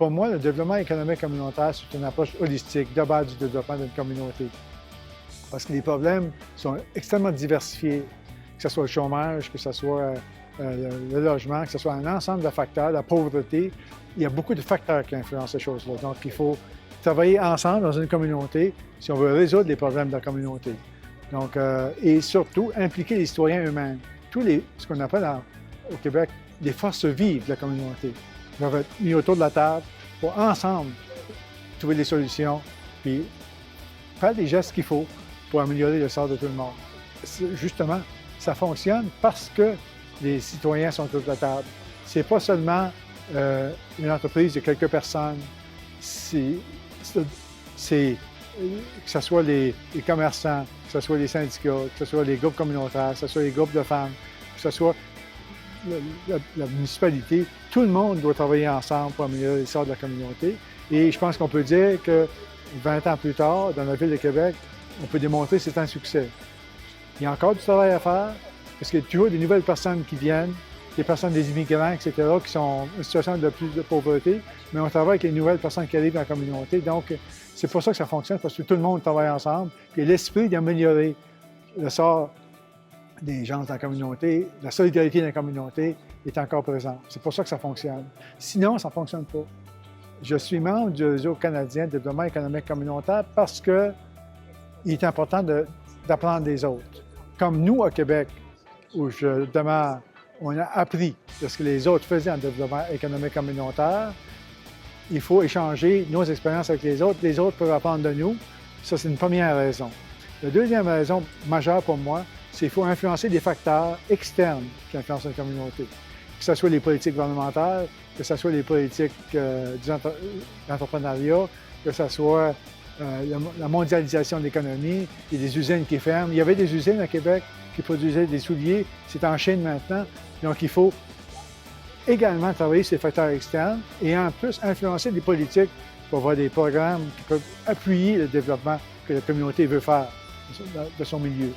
Pour moi, le développement économique communautaire, c'est une approche holistique, globale du développement d'une communauté. Parce que les problèmes sont extrêmement diversifiés, que ce soit le chômage, que ce soit le logement, que ce soit un ensemble de facteurs, la pauvreté. Il y a beaucoup de facteurs qui influencent ces choses-là. Donc, il faut travailler ensemble dans une communauté si on veut résoudre les problèmes de la communauté. Donc, et surtout, impliquer les citoyens eux-mêmes. Ce qu'on appelle au Québec, les forces vives de la communauté doivent être mis autour de la table pour ensemble trouver des solutions puis faire les gestes qu'il faut pour améliorer le sort de tout le monde. Justement, ça fonctionne parce que les citoyens sont autour de la table. C'est pas seulement une entreprise de quelques personnes, que ce soit les commerçants, que ce soit les syndicats, que ce soit les groupes communautaires, que ce soit les groupes de femmes, que ce soit la municipalité, tout le monde doit travailler ensemble pour améliorer le sort de la communauté. Et je pense qu'on peut dire que 20 ans plus tard, dans la ville de Québec, on peut démontrer que c'est un succès. Il y a encore du travail à faire, parce qu'il y a toujours des nouvelles personnes qui viennent, des personnes, des immigrants, etc., qui sont en situation de plus de pauvreté, mais on travaille avec les nouvelles personnes qui arrivent dans la communauté. Donc, c'est pour ça que ça fonctionne, parce que tout le monde travaille ensemble. Puis l'esprit d'améliorer le sort des gens dans la communauté, la solidarité dans la communauté est encore présente. C'est pour ça que ça fonctionne. Sinon, ça ne fonctionne pas. Je suis membre du réseau canadien de développement économique communautaire parce qu'il est important d'apprendre des autres. Comme nous, au Québec, où je demeure, on a appris de ce que les autres faisaient en développement économique communautaire. Il faut échanger nos expériences avec les autres peuvent apprendre de nous. Ça, c'est une première raison. La deuxième raison majeure pour moi, c'est qu'il faut influencer des facteurs externes qui influencent la communauté. Que ce soit les politiques gouvernementales, que ce soit les politiques de l'entrepreneuriat, que ce soit la mondialisation de l'économie, il y a des usines qui ferment. Il y avait des usines à Québec qui produisaient des souliers, c'est en Chine maintenant. Donc, il faut également travailler sur les facteurs externes et en plus influencer des politiques pour avoir des programmes qui peuvent appuyer le développement que la communauté veut faire de son milieu.